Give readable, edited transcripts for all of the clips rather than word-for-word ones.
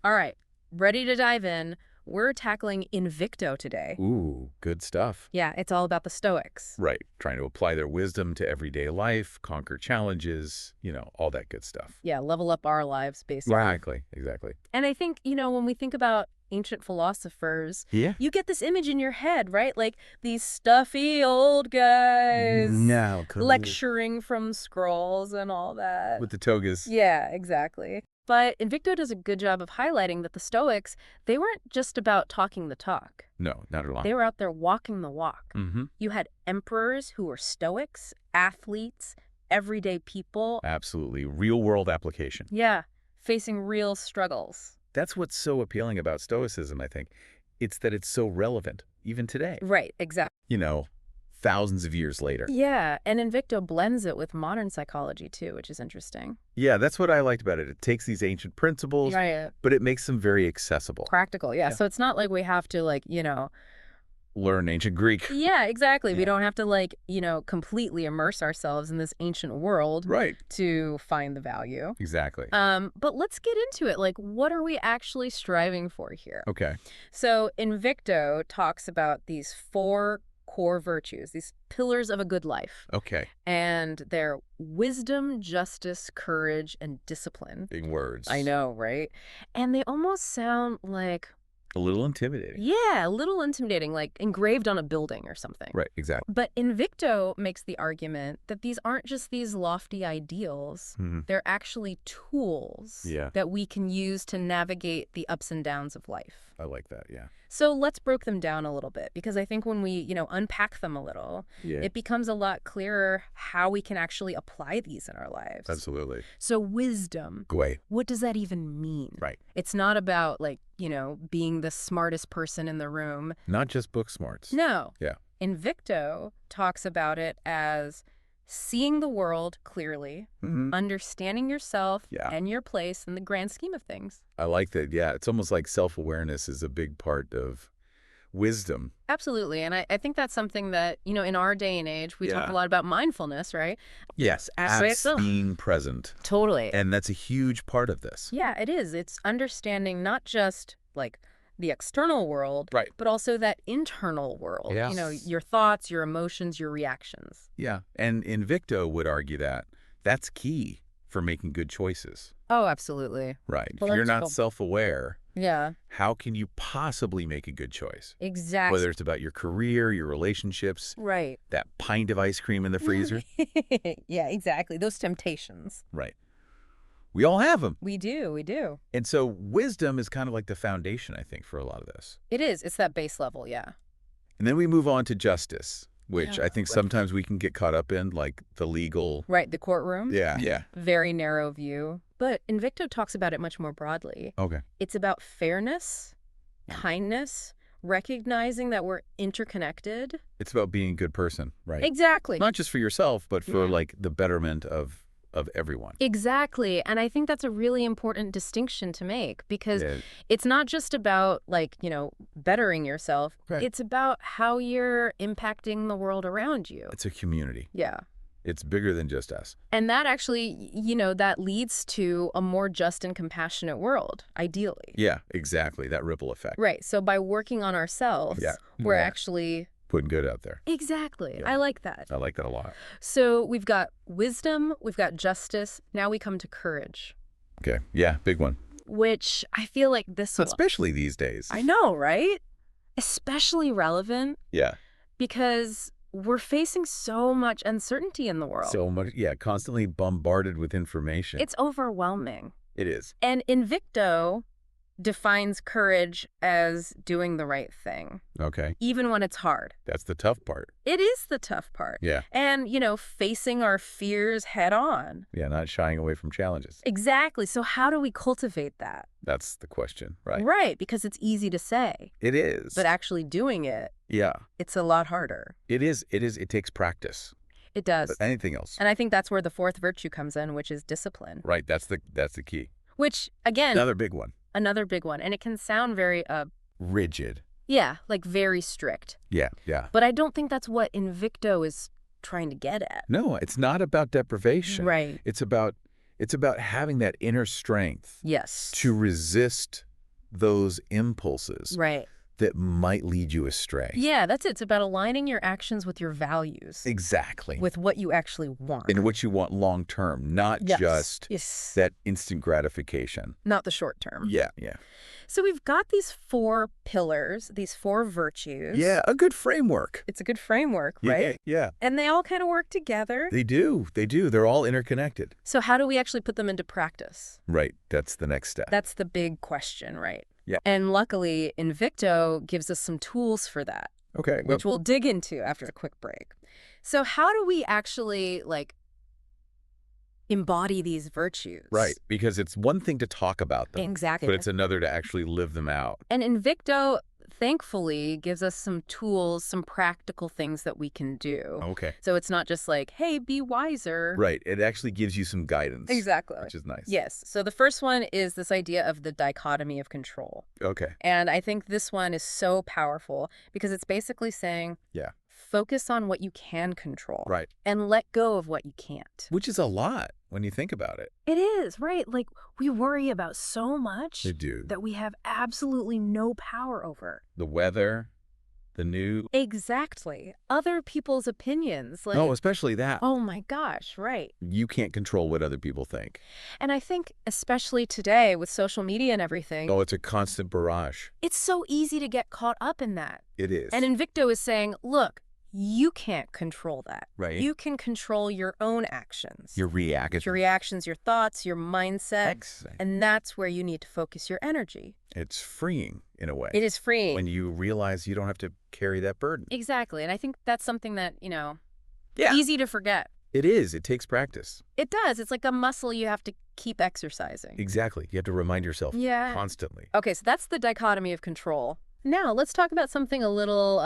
All right, ready to dive in. We're tackling Invicto today. Ooh, good stuff. Yeah, it's all about the Stoics. Right. Trying to apply their wisdom to everyday life, conquer challenges, all that good stuff. Yeah, level up our lives, basically. Exactly. And I think, when we think about ancient philosophers, Yeah. you get this image in your head, right? Like these stuffy old guys No, lecturing from scrolls and all that. with the togas. Yeah, exactly. But Invicto does a good job of highlighting that the Stoics, they weren't just about talking the talk. No, not at all. They were out there walking the walk. Mm-hmm. You had emperors who were Stoics, athletes, everyday people. Absolutely. Real world application. Yeah, facing real struggles. That's what's so appealing about Stoicism, I think. It's that it's so relevant, even today. Right, exactly. Thousands of years later. Yeah, and Invicto blends it with modern psychology too, which is interesting. Yeah, that's what I liked about it. It takes these ancient principles, Right. but it makes them very accessible. Practical, yeah. So it's not like we have to Learn ancient Greek. Yeah, exactly. We Yeah. don't have to completely immerse ourselves in this ancient world Right. to find the value. Exactly. But let's get into it. Like, what are we actually striving for here? Okay. So Invicto talks about these 4 core virtues, these pillars of a good life. Okay. And they're wisdom, justice, courage, and discipline. Big words. I know, right? And they almost sound like, A little intimidating. yeah, a little intimidating, like engraved on a building or something. Right, exactly. But Invicto makes the argument that these aren't just these lofty ideals. Mhm. They're actually tools Yeah. that we can use to navigate the ups and downs of life. I like that, yeah. So let's break them down a little bit, because I think when we, unpack them a little, Yeah, it becomes a lot clearer how we can actually apply these in our lives. absolutely. So wisdom, Great. what does that even mean? Right. It's not about being the smartest person in the room. Not just book smarts. No. Yeah. Invicto talks about it as seeing the world clearly, Mhm. understanding yourself Yeah. and your place in the grand scheme of things. I like that, yeah. It's almost like self-awareness is a big part of wisdom. Absolutely. And I think that's something that, in our day and age, we talk Yeah. a lot about mindfulness, right? Yes, Aspects of- being present. Totally. And that's a huge part of this. Yeah, it is. It's understanding not just the external world, Right. but also that internal world. Yes. Your thoughts, your emotions, your reactions. Yeah, and Invicto would argue that that's key for making good choices. Oh, absolutely. Right. Well, if you're that's not cool. self-aware, Yeah, how can you possibly make a good choice? exactly. Whether it's about your career, your relationships, Right. that pint of ice cream in the freezer. Yeah, exactly. Those temptations. Right. We all have them. We do. And so wisdom is kind of like the foundation, I think, for a lot of this. It is. It's that base level, yeah. And then we move on to justice, which Yeah. I think sometimes we can get caught up in, like the legal. Right, the courtroom. Yeah. Very narrow view. But Invicto talks about it much more broadly. Okay. It's about fairness, kindness, recognizing that we're interconnected. It's about being a good person, right? Exactly. Not just for yourself, but for Yeah. like the betterment of everyone. Exactly. And I think that's a really important distinction to make, because Yeah. it's not just about bettering yourself. Right. It's about how you're impacting the world around you. It's a community. Yeah. It's bigger than just us. And that actually, that leads to a more just and compassionate world, ideally. Yeah, exactly. That ripple effect. Right. So by working on ourselves, Yeah. we're Yeah. actually... Putting good out there. Exactly. Yeah. I like that. I like that a lot. So we've got wisdom, we've got justice. Now we come to courage, Okay. Yeah, big one. which I feel like this one... Especially these days. I know, right? Especially relevant Yeah. because we're facing so much uncertainty in the world. So much. Yeah, constantly bombarded with information. It's overwhelming. It is. And Invicto defines courage as doing the right thing, Okay. even when it's hard. That's the tough part. It is the tough part. Yeah. And, facing our fears head on. Yeah, not shying away from challenges. Exactly. So how do we cultivate that? That's the question, right? Right, because it's easy to say, It is. but actually doing it, Yeah, it's a lot harder. it is. It takes practice. It does. But anything else. And I think that's where the 4th virtue comes in, which is discipline. Right, that's the key. Which, again, Another big one. another big one. And it can sound very, Rigid. very strict. Yeah. But I don't think that's what Invicto is trying to get at. No, it's not about deprivation. Right. It's about having that inner strength Yes. to resist those impulses Right. that might lead you astray. Yeah, that's it. It's about aligning your actions with your values, Exactly. with what you actually want. And what you want long term, not Yes. just Yes. that instant gratification. Not the short term. Yeah, yeah. So we've got these 4 pillars, these 4 virtues. Yeah, a good framework. It's a good framework, right? Yeah. And they all kind of work together. They do. They do. They're all interconnected. So how do we actually put them into practice? Right. That's the next step. That's the big question, right? Yeah. And luckily, Invicto gives us some tools for that, Okay. which we'll dig into after a quick break. So how do we actually, embody these virtues? Right. Because it's one thing to talk about them. Exactly. But it's another to actually live them out. And Invicto, thankfully, gives us some tools, some practical things that we can do. Okay. So it's not just like, hey, be wiser. Right. It actually gives you some guidance. Exactly. Which is nice. Yes. So the first one is this idea of the dichotomy of control. Okay. And I think this one is so powerful because it's basically saying, Yeah. focus on what you can control. Right. And let go of what you can't. Which is a lot when you think about it. It is, right? Like, we worry about so much They do. that we have absolutely no power over. The weather, the news. Exactly. Other people's opinions. Like, No, especially that. oh my gosh, right. You can't control what other people think. And I think especially today with social media and everything, Oh, it's a constant barrage. it's so easy to get caught up in that. It is. And Invicto is saying, look, you can't control that. Right. You can control your own actions. Your reaction. Your reactions, your thoughts, your mindset. Exactly. And that's where you need to focus your energy. It's freeing in a way. It is freeing. When you realize you don't have to carry that burden. Exactly. And I think that's something that, Yeah. easy to forget. It is. It takes practice. It does. It's like a muscle you have to keep exercising. Exactly. You have to remind yourself Yeah. constantly. Okay, so that's the dichotomy of control. Now, let's talk about something a little,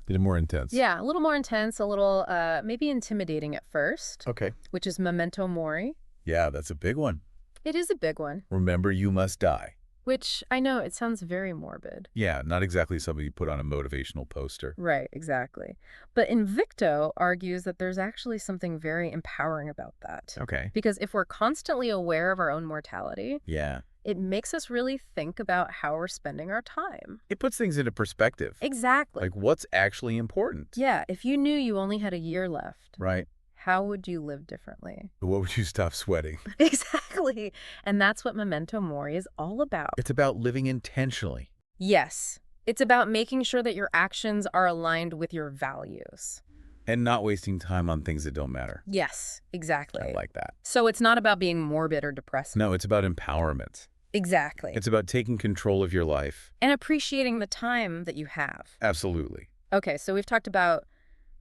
Bit more intense. a little more intense, a little maybe intimidating at first, Okay. which is memento mori. Yeah, that's a big one. It is a big one, Remember, you must die. which I know it sounds very morbid. Yeah, not exactly something you put on a motivational poster. Right, exactly. But Invicto argues that there's actually something very empowering about that. Okay. Because if we're constantly aware of our own mortality, Yeah. it makes us really think about how we're spending our time. It puts things into perspective. Exactly. Like what's actually important. Yeah, if you knew you only had a year left, Right. how would you live differently? What would you stop sweating? Exactly. And that's what memento mori is all about. It's about living intentionally. Yes. It's about making sure that your actions are aligned with your values. And not wasting time on things that don't matter. Yes, exactly. I like that. So it's not about being morbid or depressive. No, it's about empowerment. Exactly. It's about taking control of your life. And appreciating the time that you have. Absolutely. Okay, so we've talked about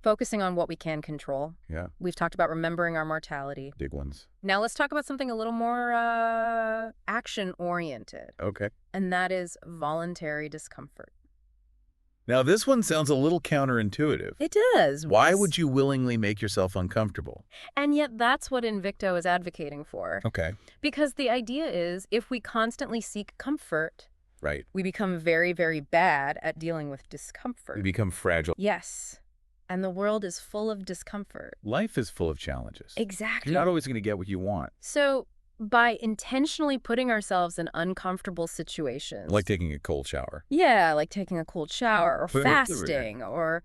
focusing on what we can control. Yeah. We've talked about remembering our mortality. Big ones. Now let's talk about something a little more action-oriented, Okay. and that is voluntary discomfort. Now, this one sounds a little counterintuitive. It does. Why would you willingly make yourself uncomfortable? And yet that's what Invicto is advocating for. Okay. Because the idea is if we constantly seek comfort, Right. we become very, very bad at dealing with discomfort. We become fragile. Yes. And the world is full of discomfort. Life is full of challenges. Exactly. You're not always going to get what you want. So by intentionally putting ourselves in uncomfortable situations. Like taking a cold shower. Yeah, like taking a cold shower or Put it fasting or,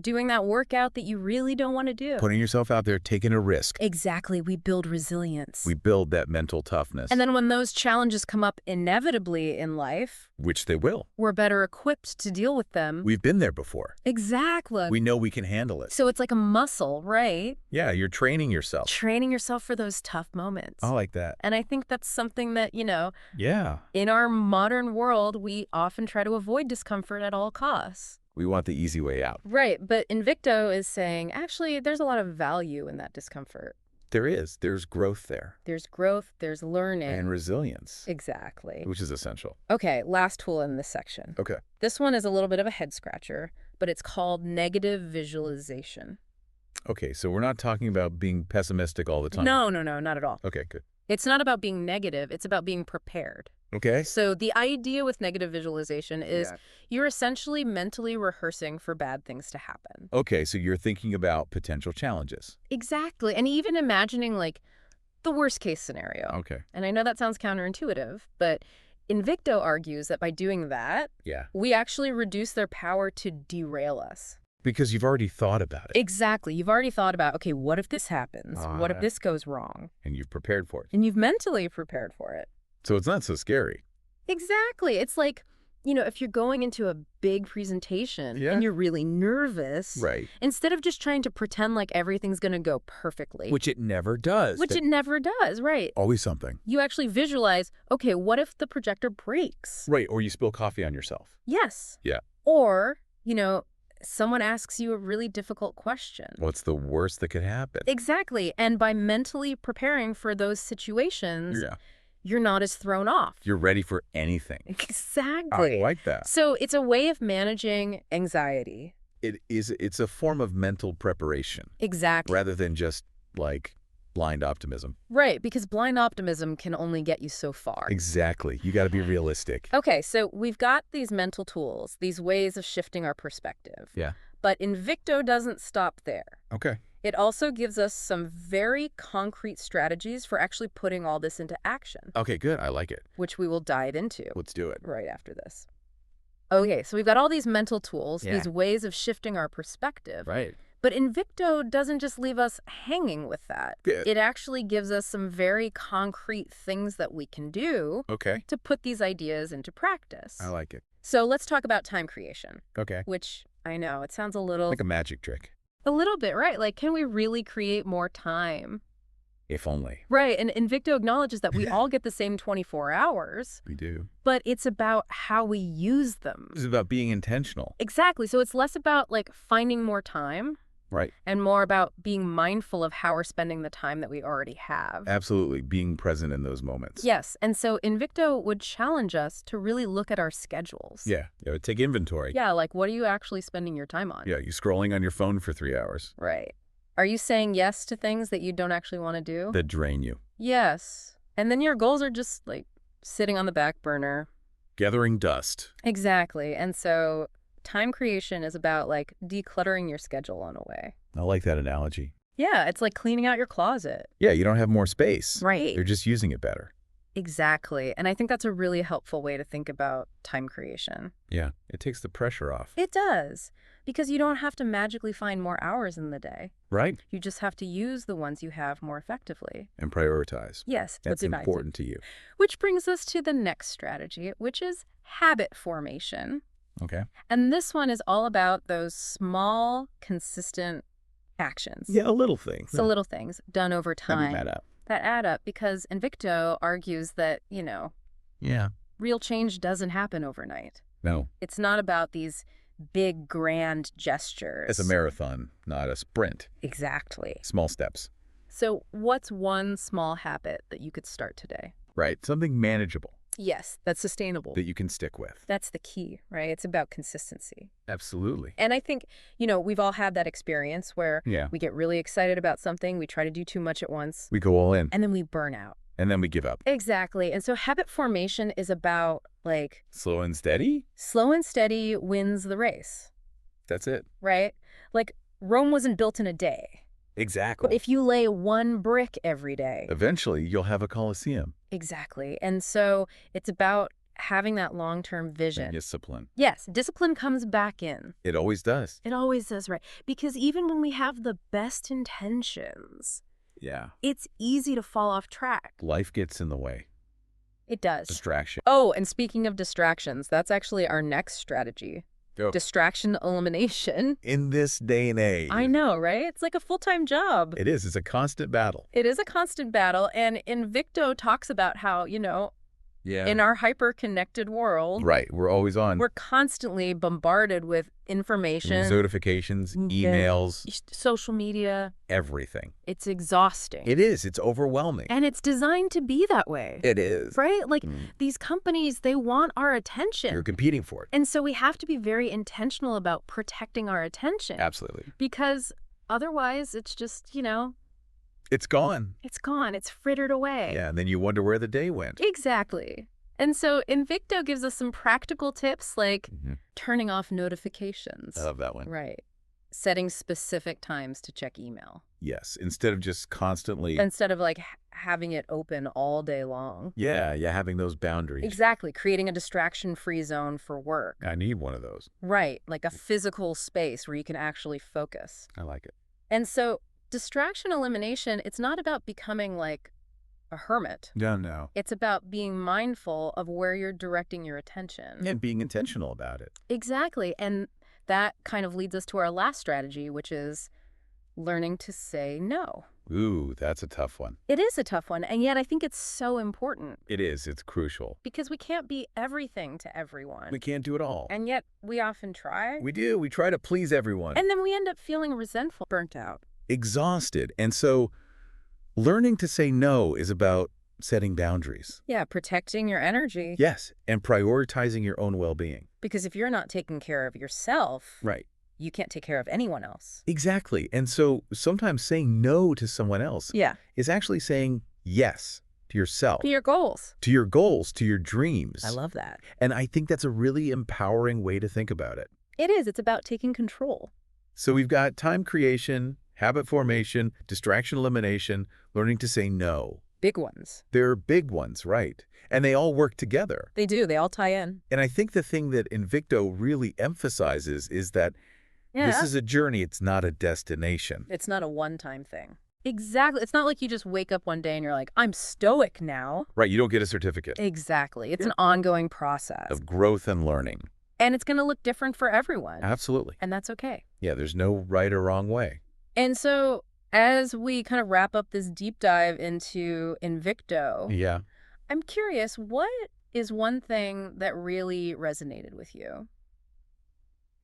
doing that workout that you really don't want to do. Putting yourself out there, taking a risk. Exactly. We build resilience. We build that mental toughness. And then when those challenges come up inevitably in life, Which they will. we're better equipped to deal with them. We've been there before. Exactly. We know we can handle it. So it's like a muscle, right? Yeah, you're training yourself. Training yourself for those tough moments. I like that. And I think that's something that, Yeah. in our modern world, we often try to avoid discomfort at all costs. We want the easy way out. Right. But Invicto is saying, actually, there's a lot of value in that discomfort. There is. There's growth there. There's growth, there's learning. And resilience. Exactly. Which is essential. Okay, last tool in this section. Okay. This one is a little bit of a head scratcher, but it's called negative visualization. Okay, so we're not talking about being pessimistic all the time. No, not at all. Okay, good. It's not about being negative, it's about being prepared. Okay. So the idea with negative visualization is you're essentially mentally rehearsing for bad things to happen. Okay, so you're thinking about potential challenges. Exactly. And even imagining like the worst case scenario. Okay. And I know that sounds counterintuitive, but Invicto argues that by doing that, Yeah. we actually reduce their power to derail us. Because you've already thought about it. Exactly. You've already thought about, okay, what if this happens? What if this goes wrong? And you've prepared for it. And you've mentally prepared for it. So it's not so scary. Exactly. It's like, if you're going into a big presentation and you're really nervous, Right. instead of just trying to pretend like everything's going to go perfectly. Which it never does. Which it never does, right. Always something. You actually visualize, okay, what if the projector breaks? Right, or you spill coffee on yourself. Yes. Yeah. Or, someone asks you a really difficult question. What's the worst that could happen? Exactly. And by mentally preparing for those situations, you're not as thrown off. You're ready for anything. Exactly. I like that. So it's a way of managing anxiety. It's a form of mental preparation. Exactly. Rather than just, blind optimism. Right, because blind optimism can only get you so far. Exactly. You got to be realistic. Okay, so we've got these mental tools, these ways of shifting our perspective. Yeah. But Invicto doesn't stop there. Okay. It also gives us some very concrete strategies for actually putting all this into action. Okay, good. I like it. Which we will dive into. Let's do it. Right after this. Okay, so we've got all these mental tools, these ways of shifting our perspective. Right. But Invicto doesn't just leave us hanging with that. Good. It actually gives us some very concrete things that we can do to put these ideas into practice. I like it. So let's talk about time creation. Okay. Which, I know, it sounds a little... Like a magic trick. A little bit, right? Like, can we really create more time? If only. Right, and Invicto acknowledges that we all get the same 24 hours. We do. But it's about how we use them. It's about being intentional. Exactly. So it's less about, finding more time. Right. And more about being mindful of how we're spending the time that we already have. Absolutely. Being present in those moments. Yes. And so Invicto would challenge us to really look at our schedules. Yeah. Take inventory. Yeah, what are you actually spending your time on? Yeah, you scrolling on your phone for 3 hours. Right. Are you saying yes to things that you don't actually want to do? That drain you. Yes. And then your goals are just, sitting on the back burner. Gathering dust. Exactly. And so... time creation is about, decluttering your schedule in a way. I like that analogy. Yeah, it's like cleaning out your closet. Yeah, you don't have more space. Right. They're just using it better. Exactly. And I think that's a really helpful way to think about time creation. Yeah, it takes the pressure off. It does. Because you don't have to magically find more hours in the day. Right. You just have to use the ones you have more effectively. And prioritize. Yes. That's important to you. Which brings us to the next strategy, which is habit formation. Okay. And this one is all about those small, consistent actions. Yeah, little things. So little things done over time. That add up because Invicto argues that, real change doesn't happen overnight. No. It's not about these big, grand gestures. It's a marathon, not a sprint. Exactly. Small steps. So what's one small habit that you could start today? Right. Something manageable. Yes, that's sustainable. That you can stick with. That's the key, right? It's about consistency. Absolutely. And I think, we've all had that experience where we get really excited about something, we try to do too much at once. We go all in. And then we burn out. And then we give up. Exactly. And so habit formation is about, slow and steady? Slow and steady wins the race. That's it. Right? Rome wasn't built in a day. Exactly. But if you lay one brick every day... eventually, you'll have a Colosseum. Exactly. And so it's about having that long-term vision. And discipline. Yes. Discipline comes back in. It always does. It always does, right? Because even when we have the best intentions... yeah. It's easy to fall off track. Life gets in the way. It does. Distraction. Oh, and speaking of distractions, that's actually our next strategy. Go. Distraction elimination. In this day and age. I know, right? It's like a full-time job. It is. It's a constant battle. It is a constant battle. And Invicto talks about how, in our hyper-connected world... right. We're always on. We're constantly bombarded with information. Notifications, emails. Social media. Everything. It's exhausting. It is. It's overwhelming. And it's designed to be that way. It is. Right? These companies, they want our attention. You're competing for it. And so we have to be very intentional about protecting our attention. Absolutely. Because otherwise, it's just, it's gone. It's gone. It's frittered away. Yeah, and then you wonder where the day went. Exactly. And so Invicto gives us some practical tips like turning off notifications. I love that one. Right. Setting specific times to check email. Yes, instead of just constantly, instead of like having it open all day long. yeah, having those boundaries. Exactly, creating a distraction-free zone for work. I need one of those. Right, like a physical space where you can actually focus. I like it. And so distraction elimination, it's not about becoming like a hermit. No. It's about being mindful of where you're directing your attention. And being intentional about it. Exactly. And that kind of leads us to our last strategy, which is learning to say no. Ooh, that's a tough one. It is a tough one, and yet I think it's so important It is. It's crucial. because we can't be everything to everyone. We can't do it all. And yet we often try. We do. We try to please everyone. And then we end up feeling resentful, burnt out. Exhausted. And so learning to say no is about setting boundaries. Yeah, protecting your energy. Yes, and prioritizing your own well-being. Because if you're not taking care of yourself, Right. you can't take care of anyone else. Exactly. And so sometimes saying no to someone else Yeah. is actually saying yes to yourself, To your goals. to your goals, to your dreams. I love that. And I think that's a really empowering way to think about it. It is. It's about taking control. So we've got time creation, habit formation, distraction elimination, learning to say no. Big ones. They're big ones, right? And they all work together. They do. They all tie in. And I think the thing that Invicto really emphasizes is that this is a journey, it's not a destination. It's not a one-time thing. Exactly. It's not like you just wake up one day and you're like, I'm stoic now. Right, you don't get a certificate Exactly. It's an ongoing process. of growth and learning. And it's going to look different for everyone. Absolutely. And that's okay. Yeah, there's no right or wrong way. And so as we kind of wrap up this deep dive into Invicto, Yeah. I'm curious, what is one thing that really resonated with you?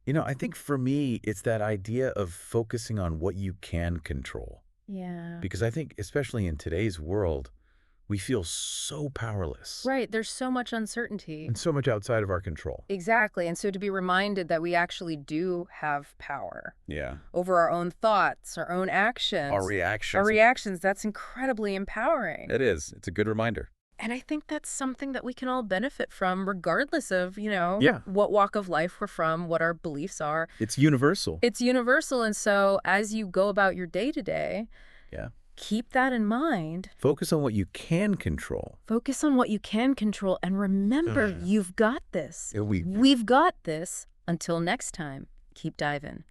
I think for me, it's that idea of focusing on what you can control. Yeah. Because I think, especially in today's world, we feel so powerless. Right. There's so much uncertainty. And so much outside of our control. Exactly. And so to be reminded that we actually do have power Yeah. over our own thoughts, our own actions. Our reactions. Our reactions, that's incredibly empowering. It is. It's a good reminder. And I think that's something that we can all benefit from regardless of, Yeah. what walk of life we're from, what our beliefs are. It's universal. It's universal. And so as you go about your day-to-day, Yeah. keep that in mind. Focus on what you can control. Focus on what you can control. And remember, you've got this. Yeah, We've got this. Until next time, keep diving.